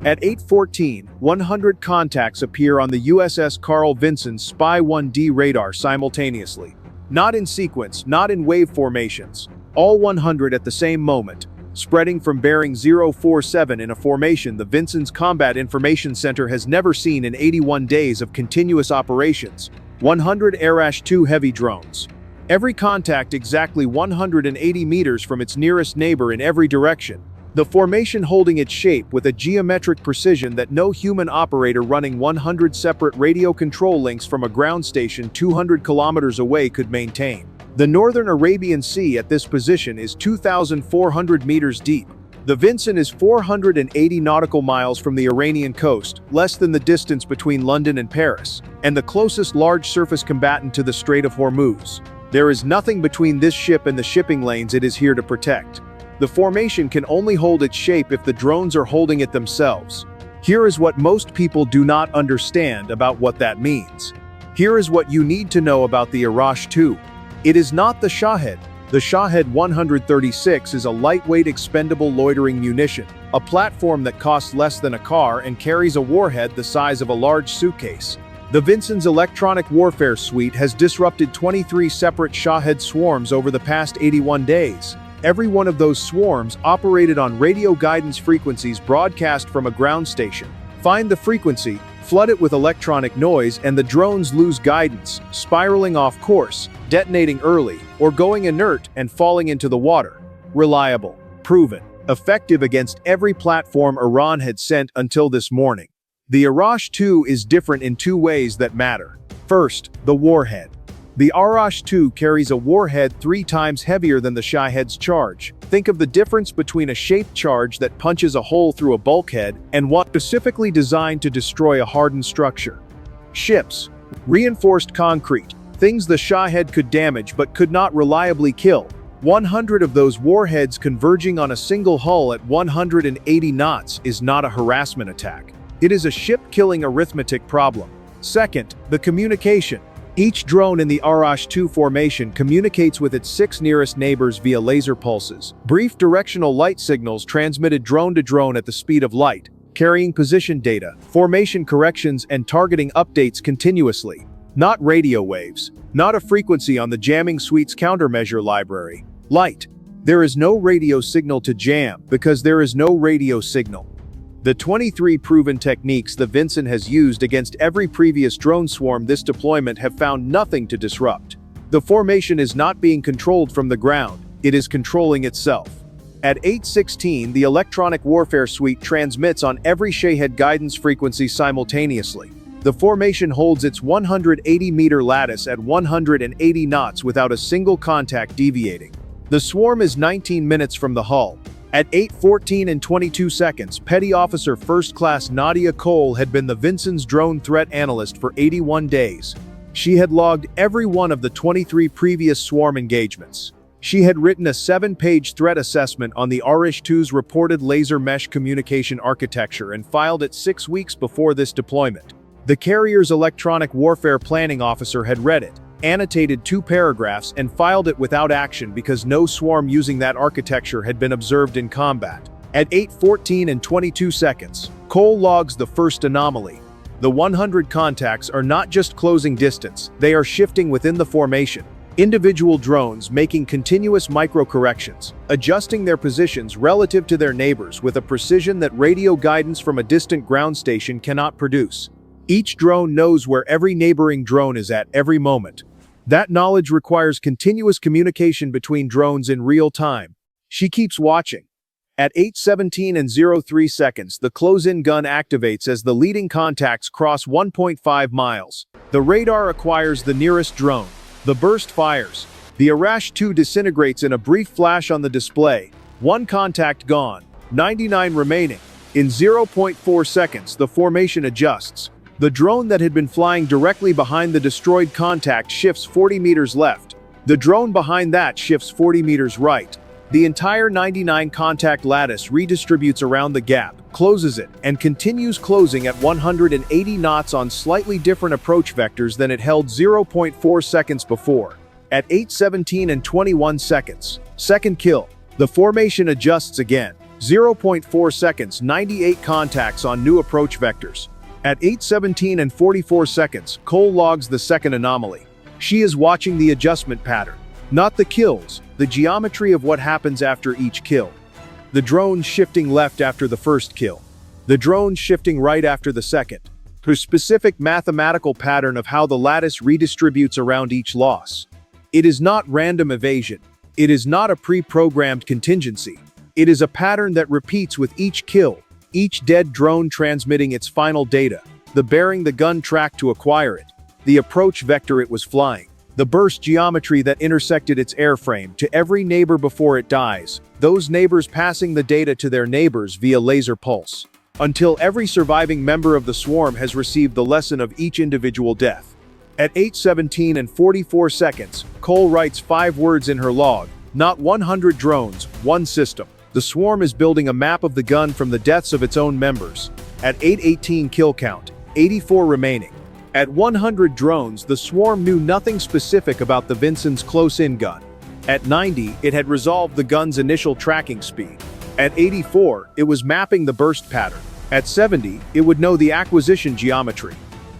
At 8:14, 100 contacts appear on the USS Carl Vinson Spy-1D radar simultaneously. Not in sequence, not in wave formations. All 100 at the same moment. Spreading from bearing 047 in a formation the Vinson's Combat Information Center has never seen in 81 days of continuous operations. 100 Arash-2 heavy drones. Every contact exactly 180 meters from its nearest neighbor in every direction. The formation holding its shape with a geometric precision that no human operator running 100 separate radio control links from a ground station 200 kilometers away could maintain. The northern Arabian Sea at this position is 2,400 meters deep. The Vinson is 480 nautical miles from the Iranian coast, less than the distance between London and Paris, and the closest large surface combatant to the Strait of Hormuz. There is nothing between this ship and the shipping lanes it is here to protect. The formation can only hold its shape if the drones are holding it themselves. Here is what most people do not understand about what that means. Here is what you need to know about the Arash-2. It is not the Shahed. The Shahed 136 is a lightweight expendable loitering munition, a platform that costs less than a car and carries a warhead the size of a large suitcase. The Vinson's electronic warfare suite has disrupted 23 separate Shahed swarms over the past 81 days. Every one of those swarms operated on radio guidance frequencies broadcast from a ground station. Find the frequency, flood it with electronic noise, and the drones lose guidance, spiraling off course, detonating early, or going inert and falling into the water. Reliable, proven, effective against every platform Iran had sent until this morning. The Arash-2 is different in two ways that matter. First, the warhead. The Arash-2 carries a warhead 3 times heavier than the Shahed's charge. Think of the difference between a shaped charge that punches a hole through a bulkhead and one specifically designed to destroy a hardened structure. Ships. Reinforced concrete. Things the Shahed could damage but could not reliably kill. 100 of those warheads converging on a single hull at 180 knots is not a harassment attack. It is a ship-killing arithmetic problem. Second, the communication. Each drone in the Arash-2 formation communicates with its 6 nearest neighbors via laser pulses, brief directional light signals transmitted drone to drone at the speed of light, carrying position data, formation corrections, and targeting updates continuously. Not radio waves, not a frequency on the jamming suite's countermeasure library. Light. There is no radio signal to jam because there is no radio signal. The 23 proven techniques the Vinson has used against every previous drone swarm this deployment have found nothing to disrupt. The formation is not being controlled from the ground, it is controlling itself. At 8:16, the electronic warfare suite transmits on every Shahed guidance frequency simultaneously. The formation holds its 180-meter lattice at 180 knots without a single contact deviating. The swarm is 19 minutes from the hull. At 8:14 and 22 seconds, Petty Officer First Class Nadia had been the Vinson's drone threat analyst for 81 days. She had logged every one of the 23 previous swarm engagements. She had written a 7-page threat assessment on the Arash-2's reported laser mesh communication architecture and filed it 6 weeks before this deployment. The carrier's electronic warfare planning officer had read it, annotated 2 paragraphs, and filed it without action because no swarm using that architecture had been observed in combat. At 8:14 and 22 seconds, Cole logs the first anomaly. The 100 contacts are not just closing distance, they are shifting within the formation. Individual drones making continuous micro-corrections, adjusting their positions relative to their neighbors with a precision that radio guidance from a distant ground station cannot produce. Each drone knows where every neighboring drone is at every moment. That knowledge requires continuous communication between drones in real time. She keeps watching. At 8:17 and 03 seconds, the close-in gun activates as the leading contacts cross 1.5 miles. The radar acquires the nearest drone. The burst fires. The Arash-2 disintegrates in a brief flash on the display. 1 contact gone, 99 remaining. In 0.4 seconds, the formation adjusts. The drone that had been flying directly behind the destroyed contact shifts 40 meters left. The drone behind that shifts 40 meters right. The entire 99 contact lattice redistributes around the gap, closes it, and continues closing at 180 knots on slightly different approach vectors than it held 0.4 seconds before. At 8:17 and 21 seconds, second kill, the formation adjusts again. 0.4 seconds, 98 contacts on new approach vectors. At 8:17 and 44 seconds, Cole logs the second anomaly. She is watching the adjustment pattern. Not the kills, the geometry of what happens after each kill. The drone shifting left after the first kill. The drone shifting right after the second. Her specific mathematical pattern of how the lattice redistributes around each loss. It is not random evasion. It is not a pre-programmed contingency. It is a pattern that repeats with each kill, each dead drone transmitting its final data, the bearing the gun tracked to acquire it, the approach vector it was flying, the burst geometry that intersected its airframe to every neighbor before it dies, those neighbors passing the data to their neighbors via laser pulse, until every surviving member of the swarm has received the lesson of each individual death. At 8:17 and 44 seconds, Cole writes 5 words in her log: not 100 drones, one system. The swarm is building a map of the gun from the deaths of its own members. At 8:18 kill count, 84 remaining. At 100 drones, the swarm knew nothing specific about the Vinson's close-in gun. At 90, it had resolved the gun's initial tracking speed. At 84, it was mapping the burst pattern. At 70, it would know the acquisition geometry.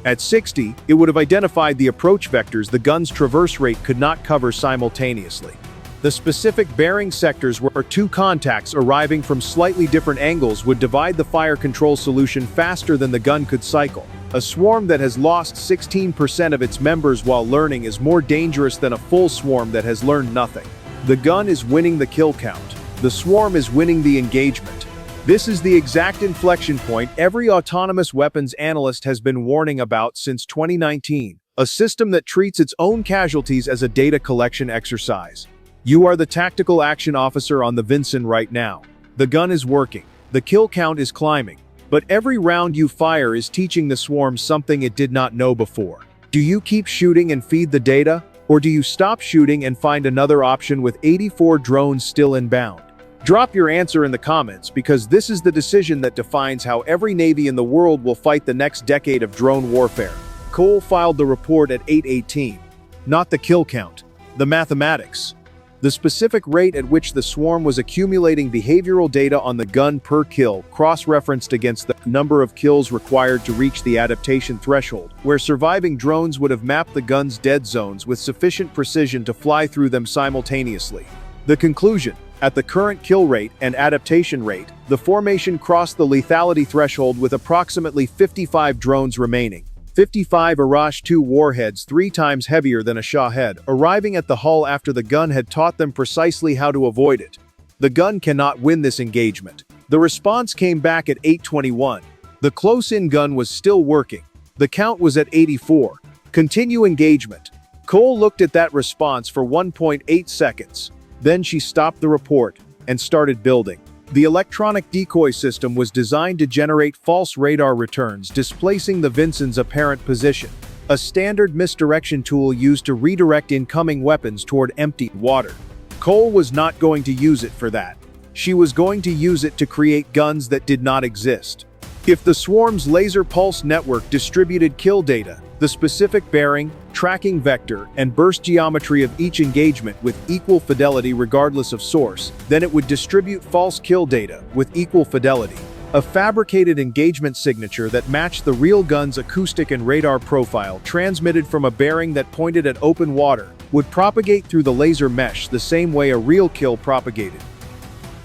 At 60, it would have identified the approach vectors the gun's traverse rate could not cover simultaneously. The specific bearing sectors where 2 contacts arriving from slightly different angles would divide the fire control solution faster than the gun could cycle. A swarm that has lost 16% of its members while learning is more dangerous than a full swarm that has learned nothing. The gun is winning the kill count. The swarm is winning the engagement. This is the exact inflection point every autonomous weapons analyst has been warning about since 2019. A system that treats its own casualties as a data collection exercise. You are the tactical action officer on the Vinson right now. The gun is working. The kill count is climbing. But every round you fire is teaching the swarm something it did not know before. Do you keep shooting and feed the data? Or do you stop shooting and find another option with 84 drones still inbound? Drop your answer in the comments, because this is the decision that defines how every navy in the world will fight the next decade of drone warfare. Cole filed the report at 8:18. Not the kill count. The mathematics. The specific rate at which the swarm was accumulating behavioral data on the gun per kill, cross-referenced against the number of kills required to reach the adaptation threshold, where surviving drones would have mapped the gun's dead zones with sufficient precision to fly through them simultaneously. The conclusion: at the current kill rate and adaptation rate, the formation crossed the lethality threshold with approximately 55 drones remaining. 55 Arash-2 warheads 3 times heavier than a Shahed, arriving at the hull after the gun had taught them precisely how to avoid it. The gun cannot win this engagement. The response came back at 8:21. The close-in gun was still working. The count was at 84. Continue engagement. Cole looked at that response for 1.8 seconds. Then she stopped the report and started building. The electronic decoy system was designed to generate false radar returns, displacing the Vinson's apparent position. A standard misdirection tool used to redirect incoming weapons toward empty water. Cole was not going to use it for that. She was going to use it to create guns that did not exist. If the swarm's laser pulse network distributed kill data, the specific bearing, tracking vector, and burst geometry of each engagement with equal fidelity regardless of source, then it would distribute false kill data with equal fidelity. A fabricated engagement signature that matched the real gun's acoustic and radar profile, transmitted from a bearing that pointed at open water, would propagate through the laser mesh the same way a real kill propagated.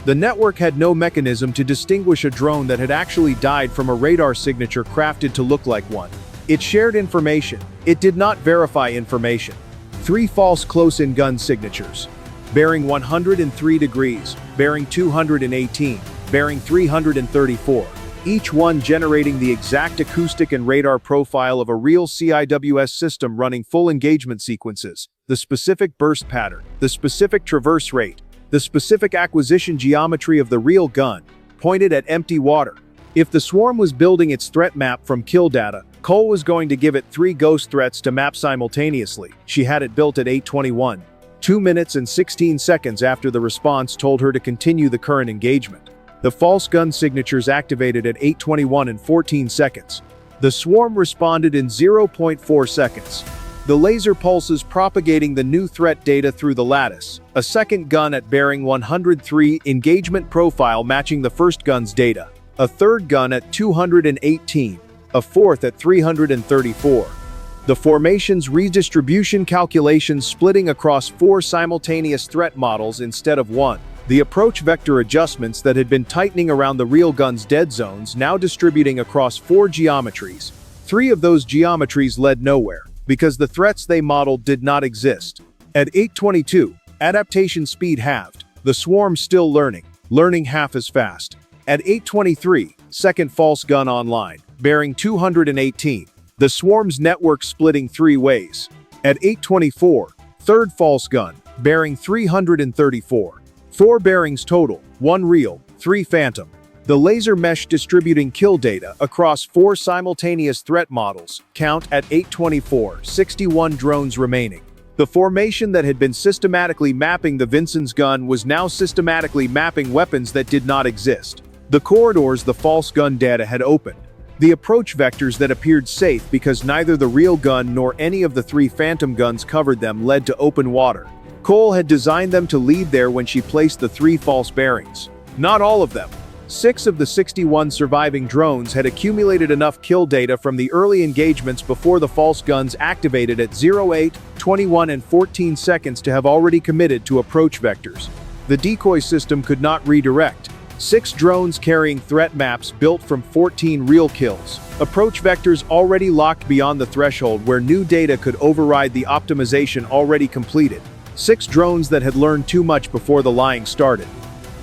The network had no mechanism to distinguish a drone that had actually died from a radar signature crafted to look like one. It shared information. It did not verify information. 3 false close-in gun signatures. Bearing 103 degrees, bearing 218, bearing 334. Each one generating the exact acoustic and radar profile of a real CIWS system running full engagement sequences, the specific burst pattern, the specific traverse rate, the specific acquisition geometry of the real gun, pointed at empty water. If the swarm was building its threat map from kill data, Cole was going to give it 3 ghost threats to map simultaneously. She had it built at 8:21. 2 minutes and 16 seconds after the response told her to continue the current engagement. The false gun signatures activated at 8:21 and 14 seconds. The swarm responded in 0.4 seconds. the laser pulses propagating the new threat data through the lattice, a second gun at bearing 103 engagement profile matching the first gun's data, a third gun at 218, a fourth at 334. The formation's redistribution calculations splitting across 4 simultaneous threat models instead of 1. The approach vector adjustments that had been tightening around the real gun's dead zones now distributing across 4 geometries. 3 of those geometries led nowhere, because the threats they modeled did not exist. At 8:22, adaptation speed halved, the swarm still learning half as fast. At 8:23, second false gun online, bearing 218, the swarm's network splitting 3 ways. At 8:24, third false gun, bearing 334. 4 bearings total, 1 real, 3 phantom. The laser mesh distributing kill data across 4 simultaneous threat models, count at 8:24, 61 drones remaining. The formation that had been systematically mapping the Vinson's gun was now systematically mapping weapons that did not exist. The corridors the false gun data had opened. The approach vectors that appeared safe because neither the real gun nor any of the 3 phantom guns covered them led to open water. Cole had designed them to lead there when she placed the 3 false bearings. Not all of them. 6 of the 61 surviving drones had accumulated enough kill data from the early engagements before the false guns activated at 08, 21 and 14 seconds to have already committed to approach vectors. The decoy system could not redirect. 6 drones carrying threat maps built from 14 real kills. Approach vectors already locked beyond the threshold where new data could override the optimization already completed. 6 drones that had learned too much before the lying started.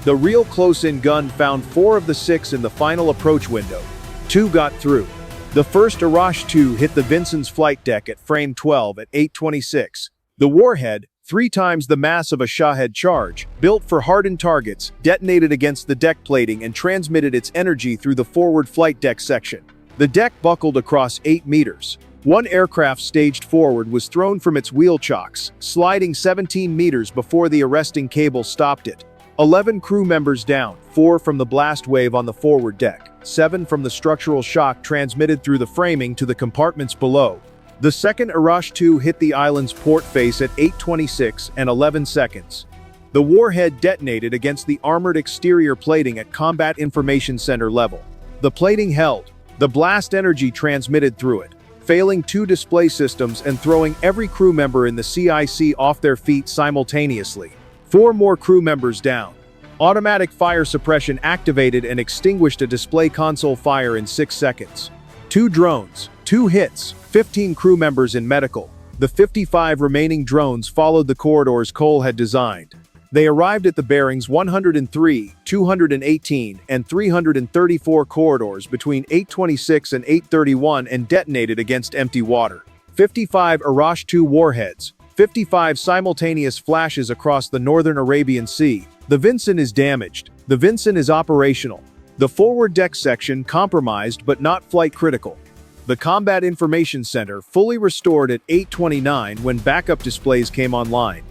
The real close-in gun found 4 of the 6 in the final approach window. 2 got through. The first Arash 2 hit the Vinson's flight deck at frame 12 at 8:26. The warhead, 3 times the mass of a Shahed charge, built for hardened targets, detonated against the deck plating and transmitted its energy through the forward flight deck section. The deck buckled across 8 meters. 1 aircraft staged forward was thrown from its wheel chocks, sliding 17 meters before the arresting cable stopped it. 11 crew members down, 4 from the blast wave on the forward deck, 7 from the structural shock transmitted through the framing to the compartments below. The second Arash 2 hit the island's port face at 8:26 and 11 seconds. The warhead detonated against the armored exterior plating at Combat Information Center level. The plating held. The blast energy transmitted through it, failing 2 display systems and throwing every crew member in the CIC off their feet simultaneously. 4 more crew members down. Automatic fire suppression activated and extinguished a display console fire in 6 seconds. 2 drones, 2 hits, 15 crew members in medical. The 55 remaining drones followed the corridors Cole had designed. They arrived at the bearings 103, 218, and 334 corridors between 8:26 and 8:31 and detonated against empty water. 55 Arash 2 warheads, 55 simultaneous flashes across the northern Arabian Sea. The Vinson is damaged. The Vinson is operational. The forward deck section compromised but not flight critical. The Combat Information Center fully restored at 8:29 when backup displays came online.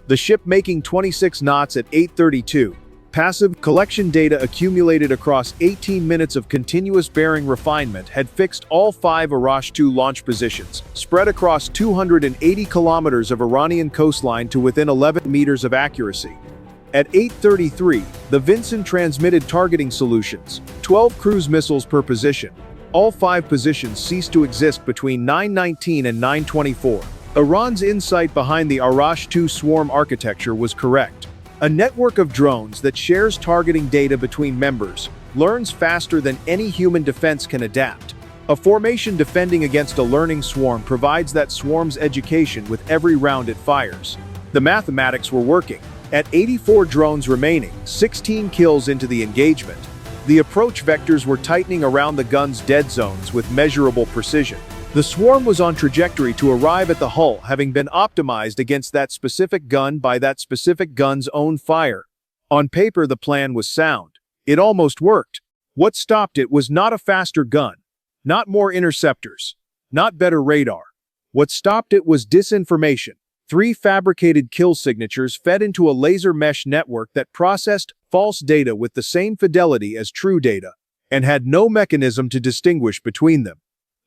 The ship making 26 knots at 8:32. Passive collection data accumulated across 18 minutes of continuous bearing refinement had fixed all 5 Arash 2 launch positions, spread across 280 kilometers of Iranian coastline to within 11 meters of accuracy. At 8:33, the Vinson transmitted targeting solutions, 12 cruise missiles per position. All 5 positions ceased to exist between 9:19 and 9:24. Iran's insight behind the Arash 2 swarm architecture was correct. A network of drones that shares targeting data between members, learns faster than any human defense can adapt. A formation defending against a learning swarm provides that swarm's education with every round it fires. The mathematics were working. At 84 drones remaining, 16 kills into the engagement, the approach vectors were tightening around the gun's dead zones with measurable precision. The swarm was on trajectory to arrive at the hull, having been optimized against that specific gun by that specific gun's own fire. On paper, the plan was sound. It almost worked. What stopped it was not a faster gun, not more interceptors, not better radar. What stopped it was disinformation. 3 fabricated kill signatures fed into a laser mesh network that processed false data with the same fidelity as true data, and had no mechanism to distinguish between them.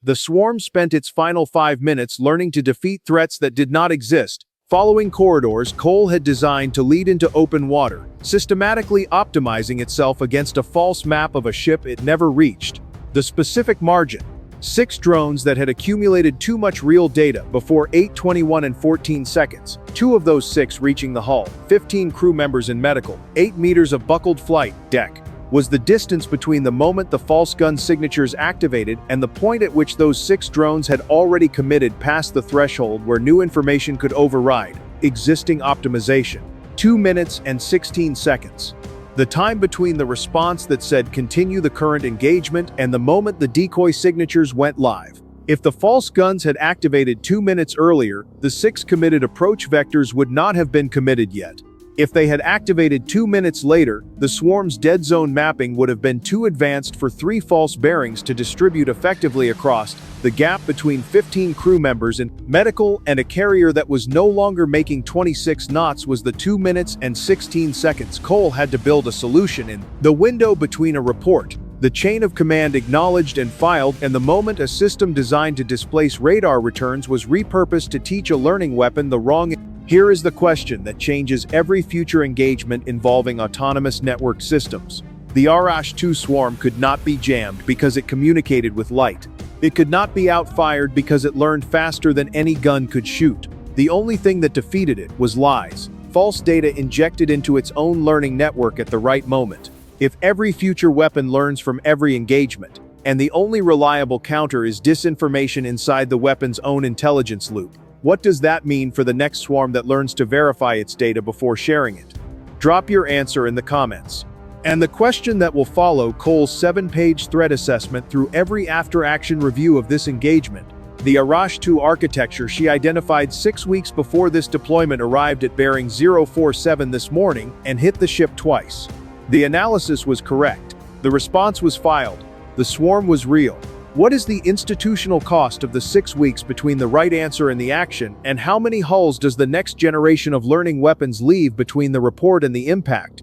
The swarm spent its final 5 minutes learning to defeat threats that did not exist, following corridors Cole had designed to lead into open water, systematically optimizing itself against a false map of a ship it never reached. The specific margin: 6 drones that had accumulated too much real data before 8:21 and 14 seconds, 2 of those 6 reaching the hull, 15 crew members in medical, 8 meters of buckled flight deck, was the distance between the moment the false gun signatures activated and the point at which those 6 drones had already committed past the threshold where new information could override existing optimization. 2 minutes and 16 seconds. The time between the response that said continue the current engagement and the moment the decoy signatures went live. If the false guns had activated 2 minutes earlier, the 6 committed approach vectors would not have been committed yet. If they had activated 2 minutes later, the swarm's dead zone mapping would have been too advanced for 3 false bearings to distribute effectively across. The gap between 15 crew members in medical and a carrier that was no longer making 26 knots was the 2 minutes and 16 seconds Cole had to build a solution in. The window between a report, the chain of command acknowledged and filed, and the moment a system designed to displace radar returns was repurposed to teach a learning weapon the wrong. Here is the question that changes every future engagement involving autonomous network systems. The Arash-2 swarm could not be jammed because it communicated with light. It could not be outfired because it learned faster than any gun could shoot. The only thing that defeated it was lies, false data injected into its own learning network at the right moment. If every future weapon learns from every engagement, and the only reliable counter is disinformation inside the weapon's own intelligence loop, what does that mean for the next swarm that learns to verify its data before sharing it? Drop your answer in the comments. And the question that will follow Cole's 7-page threat assessment through every after-action review of this engagement. The Arash-2 architecture she identified 6 weeks before this deployment arrived at bearing 047 this morning and hit the ship twice. The analysis was correct. The response was filed. The swarm was real. What is the institutional cost of the 6 weeks between the right answer and the action, and how many hulls does the next generation of learning weapons leave between the report and the impact?